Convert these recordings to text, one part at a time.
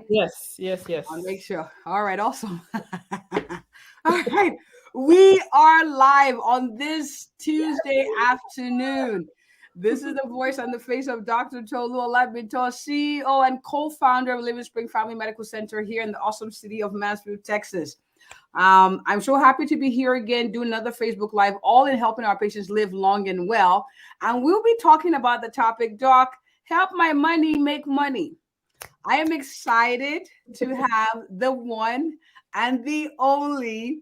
Yes. I'll make sure. All right, awesome. All right. We are live on this Tuesday afternoon. This is the voice and the face of Dr. Olabintan, CEO and co-founder of Livingspring Family Medical Center here in the awesome city of Mansfield, Texas. I'm so happy to be here again, doing another Facebook Live, all in helping our patients live long and well. And we'll be talking about the topic, Doc, help my money make money. I am excited to have the one and the only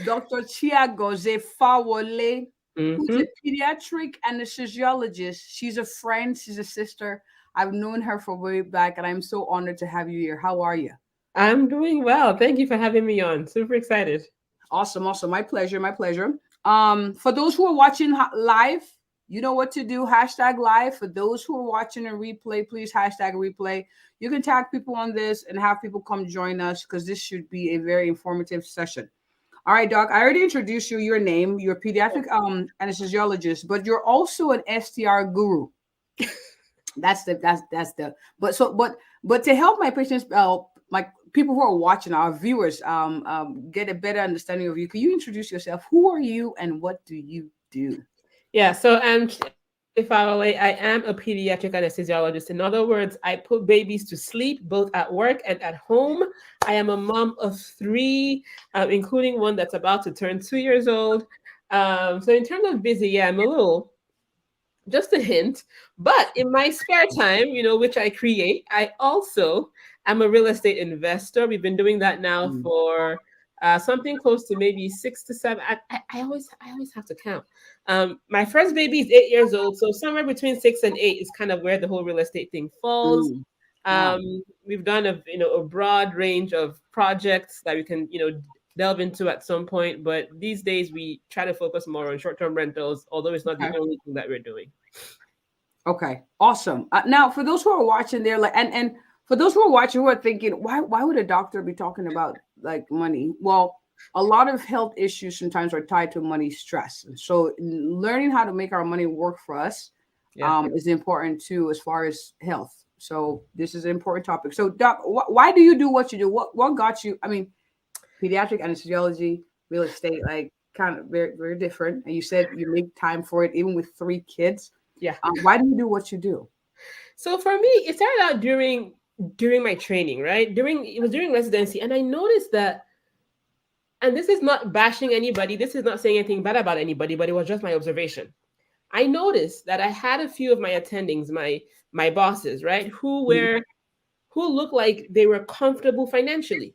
Dr. Chiagozie Fawole, who's Mm-hmm. a pediatric anesthesiologist. She's a friend, she's a sister. I've known her for way back, and I'm so honored to have you here. How are you? I'm doing well. Thank you for having me on. Super excited. Awesome, awesome. My pleasure, my pleasure. For those who are watching live, you know what to do. Hashtag live. For those who are watching a replay, please hashtag replay. You can tag people on this and have people come join us because this should be a very informative session. All right, Doc. I already introduced you. Your name. You're a pediatric anesthesiologist, but you're also an STR guru. That's the. But to help my patients, my people who are watching, our viewers, get a better understanding of you. Can you introduce yourself? Who are you, and what do you do? Yeah, so if I am a pediatric anesthesiologist. In other words, I put babies to sleep both at work and at home. I am a mom of three, including one that's about to turn 2 years old. So in terms of busy, yeah, I'm a little, just a hint. But in my spare time, which I create, I also am a real estate investor. We've been doing that now Mm. for something close to maybe 6 to 7. I always have to count. My first baby is 8 years old, so somewhere between 6 and 8 is kind of where the whole real estate thing falls. Mm. Wow. We've done a broad range of projects that we can delve into at some point, but these days we try to focus more on short-term rentals, although it's not the Okay. only thing that we're doing. Okay. Awesome. Now, for those who are watching, they're like, and for those who are watching, who are thinking, why would a doctor be talking about like money? Well, a lot of health issues sometimes are tied to money stress, and so learning how to make our money work for us Yeah. is important too, as far as health. So this is an important topic. So, Doc, why do you do what you do? What got you? I mean, pediatric anesthesiology, real estate, like kind of very, very different. And you said you make time for it, even with three kids. Yeah. Why do you do what you do? So for me, it started out during my training, right? It was during residency, and I noticed that, and this is not bashing anybody, this is not saying anything bad about anybody, but it was just my observation. I noticed that I had a few of my attendings, my bosses, right, who looked like they were comfortable financially.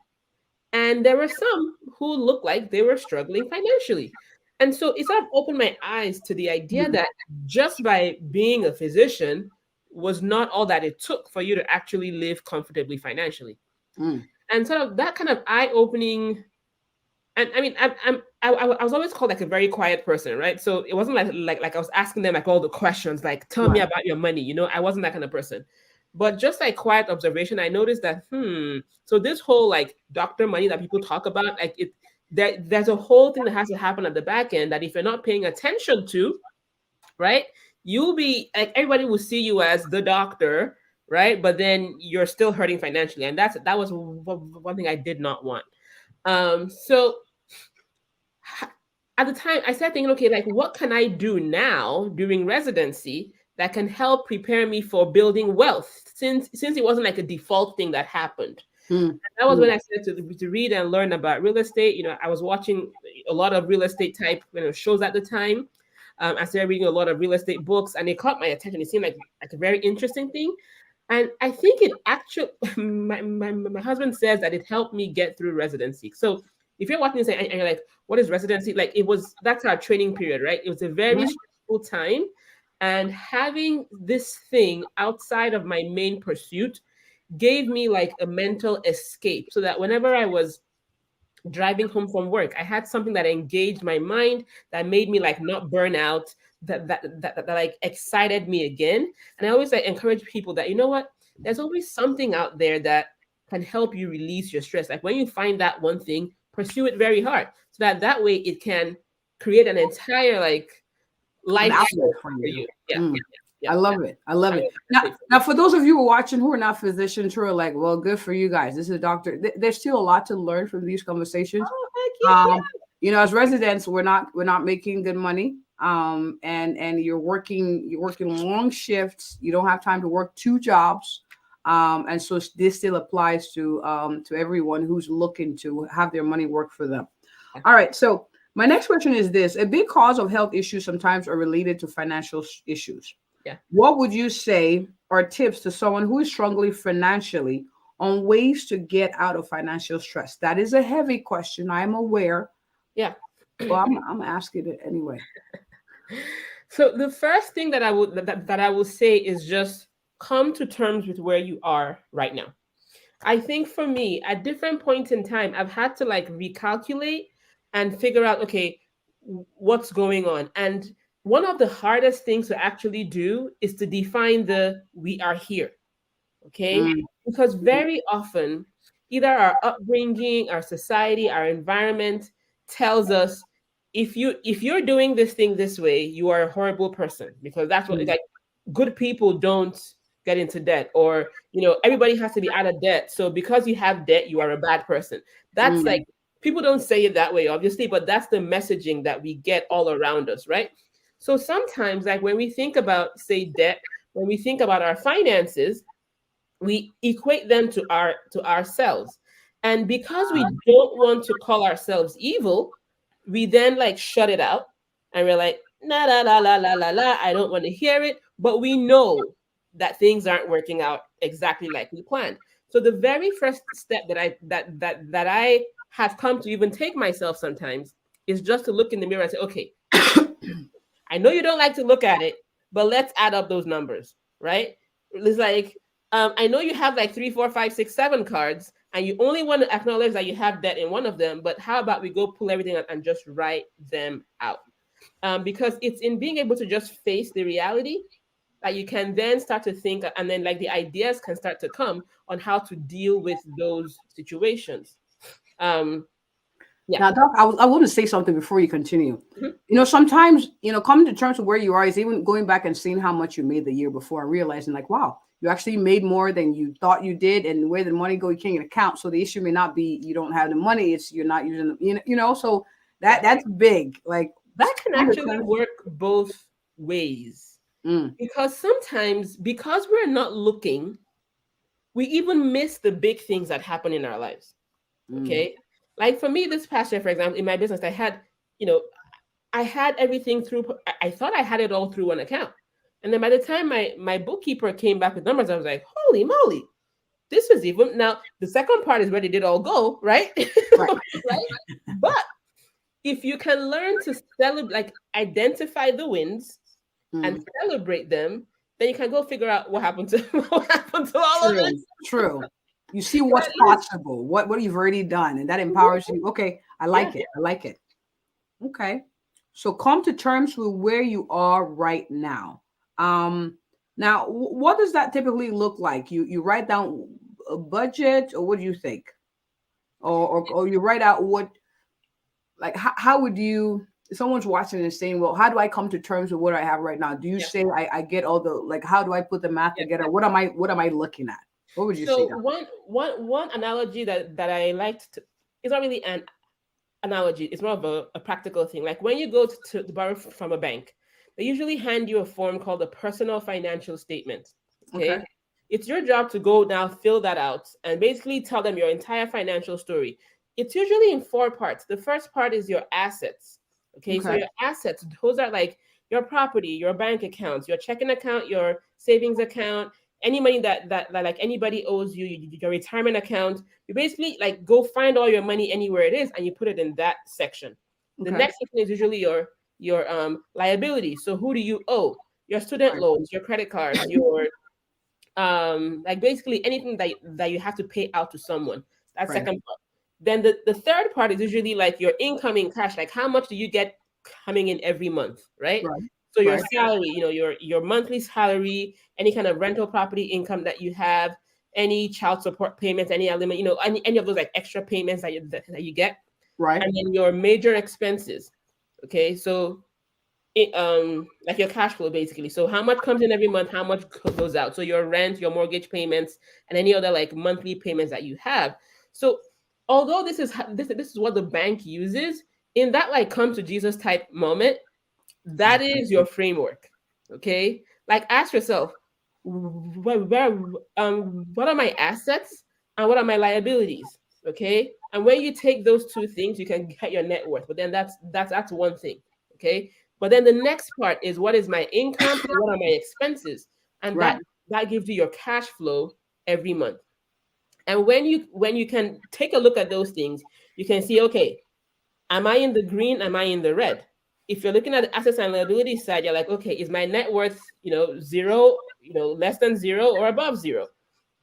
And there were some who looked like they were struggling financially. And so it sort of opened my eyes to the idea Mhm. that just by being a physician was not all that it took for you to actually live comfortably financially. Mm. And sort of that kind of eye-opening, and I mean, I was always called like a very quiet person, right? So it wasn't like I was asking them like all the questions, like tell me Right. about your money. I wasn't that kind of person. But just like quiet observation, I noticed that so this whole like doctor money that people talk about, like there's a whole thing that has to happen at the back end that if you're not paying attention to, right, you'll be like everybody will see you as the doctor, right? But then you're still hurting financially, and that was one thing I did not want. So at the time I started thinking, okay, like what can I do now during residency that can help prepare me for building wealth, since it wasn't like a default thing that happened. Mm. And that was when Mm. I started to read and learn about real estate. I was watching a lot of real estate type shows at the time. I started reading a lot of real estate books, and it caught my attention. It seemed like a very interesting thing. And I think it actually, my husband says that it helped me get through residency. So if you're watching this and you're like, what is residency? Like that's our training period, right? It was a very Right. stressful time. And having this thing outside of my main pursuit gave me like a mental escape so that whenever I was driving home from work, I had something that engaged my mind, that made me like not burn out, that like excited me again. And I always like encourage people that, you know what, there's always something out there that can help you release your stress. Like when you find that one thing, pursue it very hard so that way it can create an entire like An life outlet scope for for you. you. Yeah. Mm. I love it. I love it. Now, for those of you who are watching who are not physicians, who are like, well, good for you guys. This is a doctor. There's still a lot to learn from these conversations. You know, as residents, we're not making good money. And you're working long shifts. You don't have time to work 2 jobs. And so this still applies to everyone who's looking to have their money work for them. All right. So my next question is this: a big cause of health issues sometimes are related to financial issues. Yeah. What would you say are tips to someone who is struggling financially on ways to get out of financial stress? That is a heavy question. I am aware. Yeah. Well, I'm asking it anyway. So the first thing that I will say is just come to terms with where you are right now. I think for me, at different points in time, I've had to like recalculate and figure out, okay, what's going on. And one of the hardest things to actually do is to define the we are here. Okay. Because very often, either our upbringing, our society, our environment tells us if you're doing this thing this way, you are a horrible person, because that's what like good people don't get into debt, or everybody has to be out of debt. So because you have debt, you are a bad person. That's like, people don't say it that way, obviously, but that's the messaging that we get all around us, right? So sometimes, like when we think about, say, debt, when we think about our finances, we equate them to ourselves. And because we don't want to call ourselves evil, we then like shut it out, and we're like, la la la la la la la, I don't want to hear it. But we know that things aren't working out exactly like we planned. So the very first step that I have come to even take myself sometimes is just to look in the mirror and say, okay, I know you don't like to look at it, but let's add up those numbers, right? It's like, I know you have like 3, 4, 5, 6, 7 cards, and you only want to acknowledge that you have debt in one of them, but how about we go pull everything out and just write them out? Because it's in being able to just face the reality that you can then start to think, and then like the ideas can start to come on how to deal with those situations. Now, Doc, I want to say something before you continue. Sometimes, coming to terms with where you are is even going back and seeing how much you made the year before and realizing like, wow, you actually made more than you thought you did. And where the money go, you can't even account. So the issue may not be you don't have the money, it's you're not using the, so that's big. Like that can actually work both ways. Because sometimes, because we're not looking, we even miss the big things that happen in our lives. Okay. Like for me, this past year, for example, in my business, I had, I had everything through, I thought I had it all through one account. And then by the time my bookkeeper came back with numbers, I was like, holy moly, this was even, now the second part is where did it all go, right? Right. But if you can learn to celebrate, like identify the wins and celebrate them, then you can go figure out what happened to all of this. True. You see what's possible, what you've already done, and that empowers you. Okay, I like it. I like it. Okay, so come to terms with where you are right now. Now, what does that typically look like? You write down a budget, or what do you think? Or you write out what, like how would you? If someone's watching and saying, well, how do I come to terms with what I have right now? Do you say I get all the, like, how do I put the math together? What am I looking at? What would you say? One analogy that I liked it's not really an analogy. It's more of a practical thing. Like when you go to borrow from a bank, they usually hand you a form called a personal financial statement. Okay. It's your job to go now fill that out and basically tell them your entire financial story. It's usually in 4 parts. The first part is your assets. Okay. So your assets, those are like your property, your bank accounts, your checking account, your savings account, any money that like anybody owes you, your retirement account. You basically like go find all your money anywhere it is and you put it in that section. The next section is usually your liability. So who do you owe? Your student loans, your credit cards, your like basically anything that you have to pay out to someone. That's second part. Then the third part is usually like your incoming cash, like how much do you get coming in every month, right? So your salary, your monthly salary, any kind of rental property income that you have, any child support payments, any element, any of those like extra payments that you get, right? And then your major expenses. Okay, so like your cash flow basically. So how much comes in every month, how much goes out. So your rent, your mortgage payments, and any other like monthly payments that you have. So although this is what the bank uses in that like come to Jesus type moment, that is your framework. Okay, like ask yourself, what are my assets and what are my liabilities? Okay, and when you take those two things, you can get your net worth. But then that's one thing. Okay, but then the next part is what is my income and what are my expenses, and Right. that gives you your cash flow every month. And when you can take a look at those things, you can see, okay, am I in the green? Am I in the red? If you're looking at the assets and liability side, you're like, okay, is my net worth, zero, less than zero or above zero?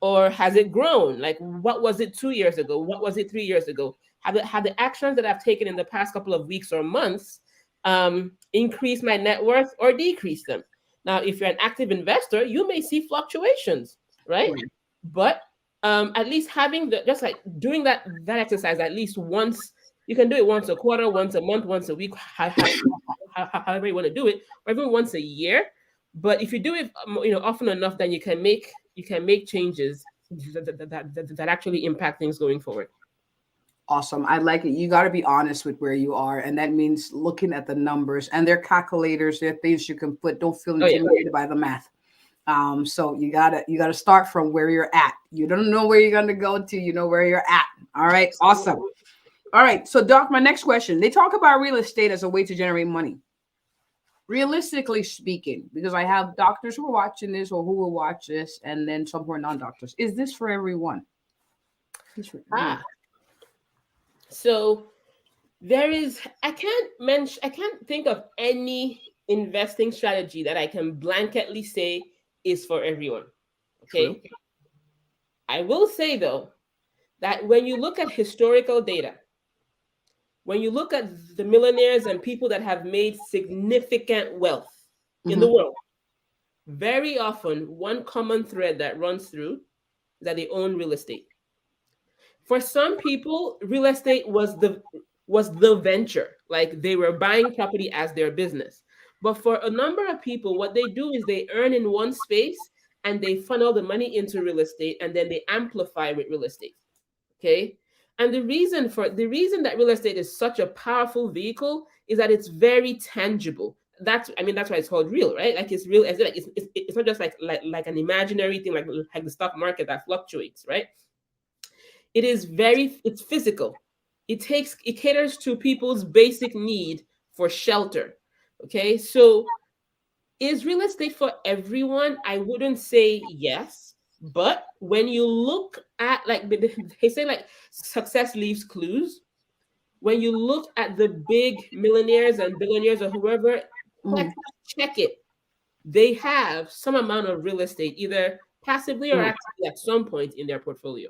Or has it grown? Like, what was it 2 years ago? What was it 3 years ago? Have the actions that I've taken in the past couple of weeks or months increased my net worth or decrease them? Now, if you're an active investor, you may see fluctuations, right? But at least having just like doing that exercise at least once, you can do it once a quarter, once a month, once a week, however you want to do it, or even once a year. But if you do it, often enough, then you can make changes that actually impact things going forward. Awesome. I like it. You got to be honest with where you are. And that means looking at the numbers and their calculators, their things you can put. Don't feel intimidated by the math. So you gotta start from where you're at. You don't know where you're gonna go to, you know where you're at. All right. Awesome. All right. So Doc, my next question. They talk about real estate as a way to generate money. Realistically speaking, because I have doctors who are watching this or who will watch this, and then some who are non-doctors. Is this for everyone? So there is, I can't think of any investing strategy that I can blanketly say is for everyone. Okay. True. I will say though, that when you look at historical data, when you look at the millionaires and people that have made significant wealth in the world, very often one common thread that runs through is that they own real estate. For some people, real estate was the venture, like they were buying property as their business. But for a number of people, what they do is they earn in one space and they funnel the money into real estate and then they amplify with real estate. Okay. And the reason that real estate is such a powerful vehicle is that it's very tangible. That's why it's called real, right? Like it's real, as like it's not just like an imaginary thing, like the stock market that fluctuates, right? It's physical. It caters to people's basic need for shelter. Okay. So is real estate for everyone? I wouldn't say yes. But when you look at, like they say, like success leaves clues. When you look at the big millionaires and billionaires or whoever, check it. They have some amount of real estate, either passively or actively at some point in their portfolio.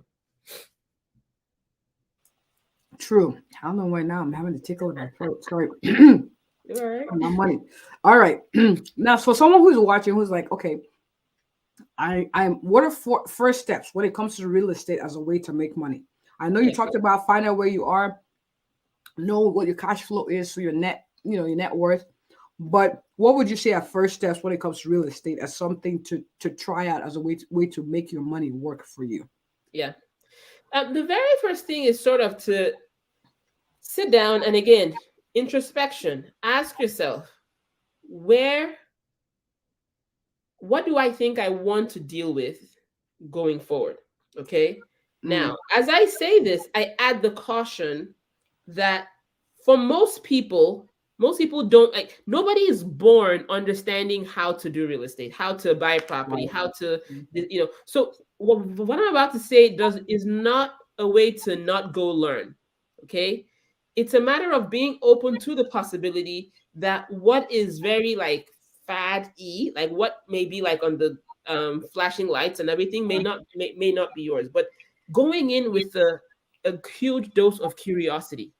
True. I don't know why now I'm having to tickle my throat. Sorry. All right. My money. All right. Now, for someone who's watching, who's like, okay, what are first steps when it comes to real estate as a way to make money? I know you talked about finding out where you are, know what your cash flow is, so your net worth. But what would you say are first steps when it comes to real estate as something to try out as a way to make your money work for you? Yeah. The very first thing is sort of to sit down and, again, introspection. Ask yourself, what do I think I want to deal with going forward? Okay. Now, as I say this, I add the caution that for most people don't, like, nobody is born understanding how to do real estate, how to buy property, how to, so what I'm about to say is not a way to not go learn. Okay. It's a matter of being open to the possibility that what is very like fad-y, like what may be like on the flashing lights and everything may not be yours, but going in with a huge dose of curiosity.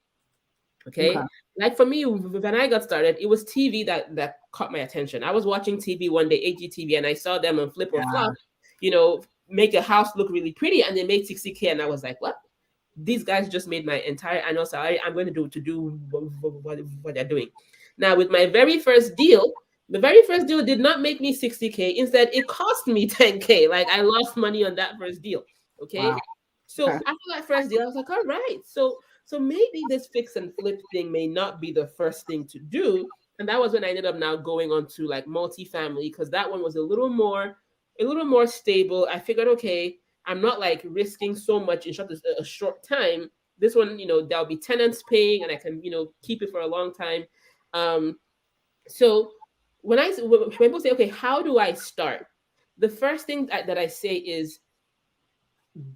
Okay. Like for me, when I got started, it was TV that caught my attention. I was watching TV one day, HGTV, and I saw them on Flip or Flop, make a house look really pretty, and they made 60K, and I was like, what? These guys just made my entire annual salary. I'm going to do what they're doing. Now, with my very first deal, the very first deal did not make me 60K. Instead, it cost me 10K. Like I lost money on that first deal. Okay. Wow. So Okay. after that first deal, I was like, all right. So maybe this fix and flip thing may not be the first thing to do. And that was when I ended up now going on to like multifamily, because that one was a little more stable. I figured, okay, I'm not like risking so much in a short time. This one, there'll be tenants paying and I can, keep it for a long time. So when people say, okay, how do I start? The first thing that I say is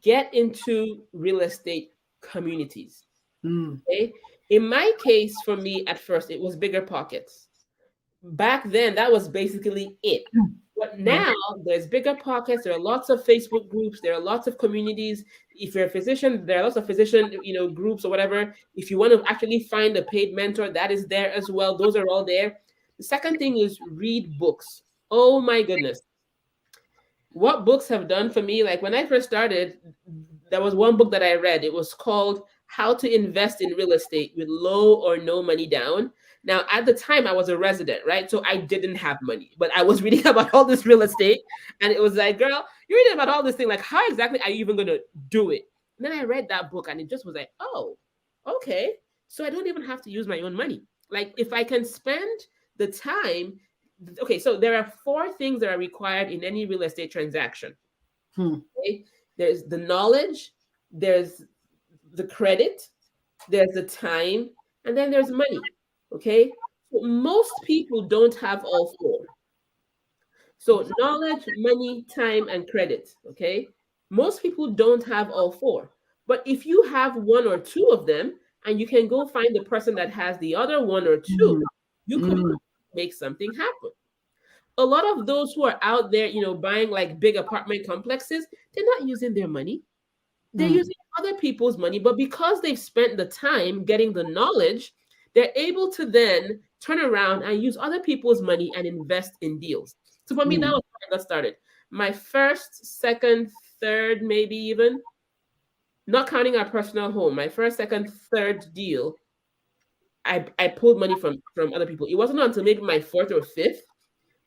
get into real estate communities. Mm. Okay. In my case, for me, at first, it was Bigger Pockets. Back then, that was basically it. But now there's Bigger Pockets. There are lots of Facebook groups. There are lots of communities. If you're a physician, there are lots of physician, groups or whatever. If you want to actually find a paid mentor, that is there as well. Those are all there. The second thing is read books. Oh my goodness. What books have done for me, like when I first started, there was one book that I read. It was called How to Invest in Real Estate with Low or No Money Down. Now, at the time, I was a resident, right? So I didn't have money, but I was reading about all this real estate. And it was like, girl, you're reading about all this thing. Like, how exactly are you even going to do it? And then I read that book and it just was like, oh, okay. So I don't even have to use my own money. Like, if I can spend the time. Okay, so there are 4 things that are required in any real estate transaction. Okay? There's the knowledge, there's the credit, there's the time, and then there's money. Okay, so most people don't have all 4. So knowledge, money, time, and credit. Okay, most people don't have all 4. But if you have 1 or 2 of them, and you can go find the person that has the other 1 or 2, you could make something happen. A lot of those who are out there, buying like big apartment complexes, they're not using their money. They're using other people's money, but because they've spent the time getting the knowledge, they're able to then turn around and use other people's money and invest in deals. So for me, that was how I got started. My first, second, third, maybe even, not counting our personal home, my first, second, third deal, I pulled money from other people. It wasn't until maybe my 4th or 5th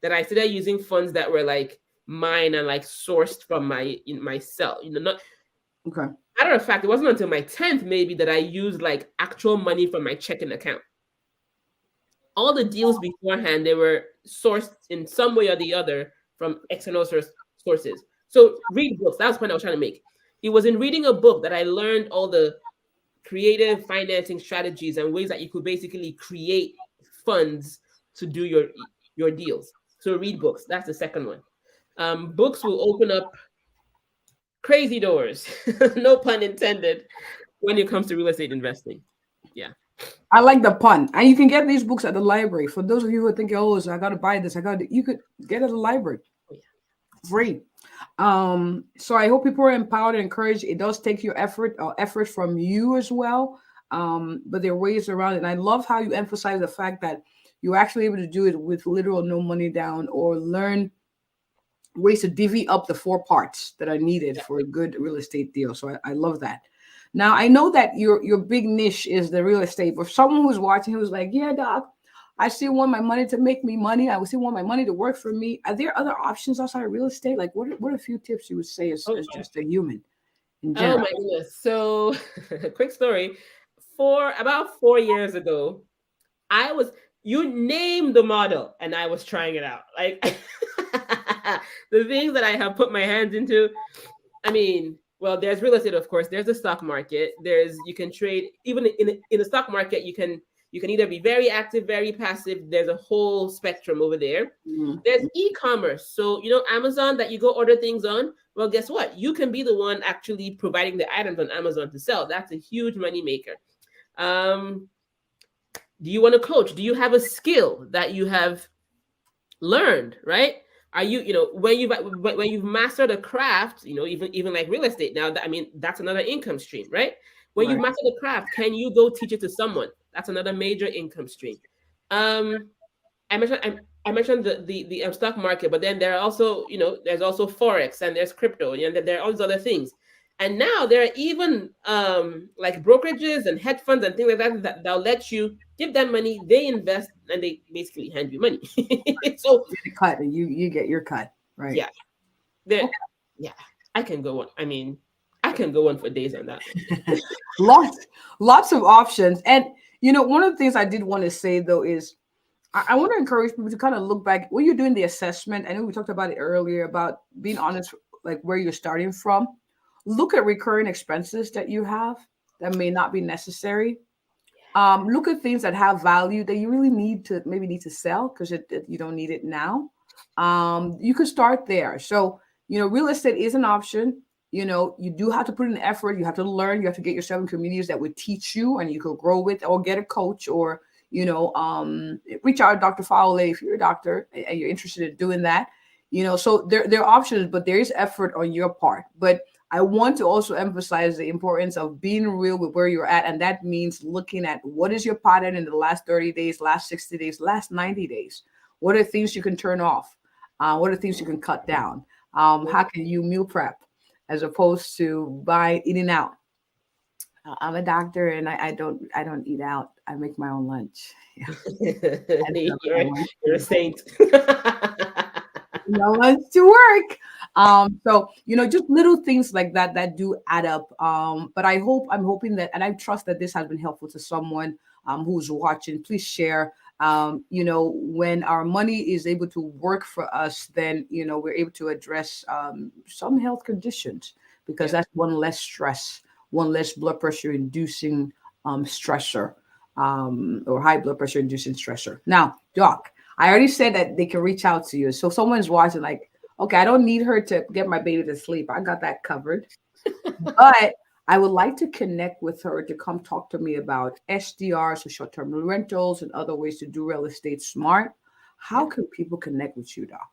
that I started using funds that were like mine and like sourced from myself. Not Okay. matter of fact, it wasn't until my 10th maybe that I used like actual money from my checking account. All the deals beforehand, they were sourced in some way or the other from external sources. So read books. That was the point I was trying to make. It was in reading a book that I learned all the creative financing strategies and ways that you could basically create funds to do your deals. So read books. That's the second one. Books will open up crazy doors, no pun intended, when it comes to real estate investing. Yeah. I like the pun. And you can get these books at the library. For those of you who are thinking, oh, so I got to buy this, you could get it at the library. Free. So I hope people are empowered and encouraged. It does take your effort from you as well. But there are ways around it. And I love how you emphasize the fact that you're actually able to do it with literal no money down, or learn ways to divvy up the 4 parts that are needed for a good real estate deal. So I love that. Now, I know that your big niche is the real estate, but someone who's watching who's like, yeah, doc, I still want my money to make me money. I still want my money to work for me. Are there other options outside of real estate? Like what are a few tips you would say as just a human in general? Oh my goodness. So quick story. About 4 years ago, you name the model and I was trying it out. Like the things that I have put my hands into. I mean, well, there's real estate, of course. There's the stock market. You can trade even in the stock market. You can either be very active, very passive. There's a whole spectrum over there. There's e-commerce. So, Amazon that you go order things on. Well, guess what? You can be the one actually providing the items on Amazon to sell. That's a huge money maker. Do you want to coach? Do you have a skill that you have learned, right? Are you, when you've mastered a craft, even like real estate now, that's another income stream, right? When you've mastered a craft, can you go teach it to someone? That's another major income stream. I mentioned the stock market, but then there are also, there's also Forex and there's crypto, and there are all these other things. And now there are even like brokerages and hedge funds and things like that'll let you give them money, they invest, and they basically hand you money. So You get a cut, and you get your cut, right? yeah, there, Okay. yeah, I can go on. I mean, I can go on for days on that. Lots of options. And one of the things I did want to say though is I want to encourage people to kind of look back when you're doing the assessment. I know we talked about it earlier about being honest, like where you're starting from. Look at recurring expenses that you have that may not be necessary. Look at things that have value that you really need to sell because you don't need it now. You could start there. So, real estate is an option. You do have to put in effort. You have to learn. You have to get yourself in communities that would teach you and you could grow with, or get a coach, or, reach out to Dr. Fawole if you're a doctor and you're interested in doing that. So there are options, but there is effort on your part. But I want to also emphasize the importance of being real with where you're at. And that means looking at what is your pattern in the last 30 days, last 60 days, last 90 days. What are things you can turn off? What are things you can cut down? How can you meal prep as opposed to eating out? I'm a doctor and I don't eat out. I make my own lunch. Yeah. You're a saint. Lunch to work. So just little things like that do add up. But I'm hoping that, and I trust that this has been helpful to someone who's watching. Please share. When our money is able to work for us, then we're able to address some health conditions, because that's one less stress, one less blood pressure inducing stressor, or high blood pressure inducing stressor. Now, Doc, I already said that they can reach out to you. So someone's watching like, okay, I don't need her to get my baby to sleep. I got that covered. But I would like to connect with her to come talk to me about STRs, so short-term rentals, and other ways to do real estate smart. How can people connect with you, Doc?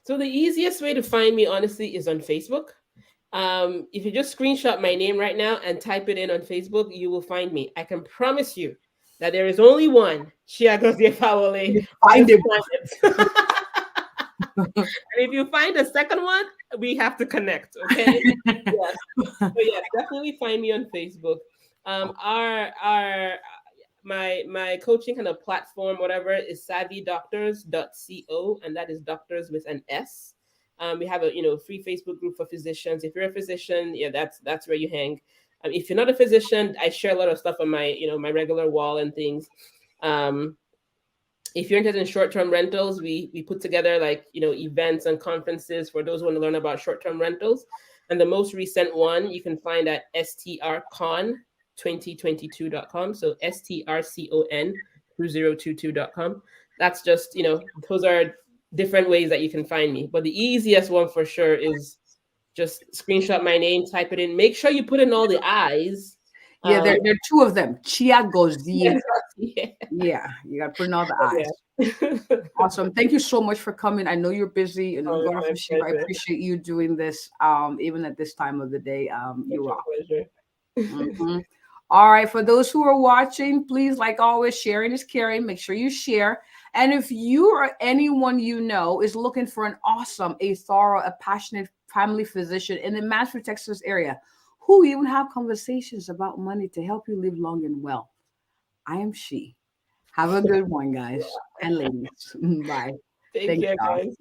So the easiest way to find me, honestly, is on Facebook. If you just screenshot my name right now and type it in on Facebook, you will find me. I can promise you that there is only one Chiagozie Fawole. Find it. And if you find a second one, we have to connect. Okay. Yes. So yes, definitely find me on Facebook. My coaching kind of platform, whatever, is SavvyDocs.co, and that is doctors with an S. We have a free Facebook group for physicians. If you're a physician, that's where you hang. If you're not a physician, I share a lot of stuff on my my regular wall and things. If you're interested in short-term rentals, we put together events and conferences for those who want to learn about short-term rentals. And the most recent one you can find at strcon2022.com. So strcon2022.com. That's just, those are different ways that you can find me. But the easiest one for sure is just screenshot my name, type it in. Make sure you put in all the I's. Yeah, there are two of them. Chiagozie. Yeah, you got to put in all the I's. Yeah. Awesome. Thank you so much for coming. I know you're busy and I appreciate you doing this, even at this time of the day. You rock. Mm-hmm. All right. For those who are watching, please, like always, sharing is caring. Make sure you share. And if you or anyone is looking for an awesome, a thorough, a passionate family physician in the Mansfield, Texas area, who even have conversations about money to help you live long and well, I am she. Have a good one, guys and ladies. Bye. Take care, guys.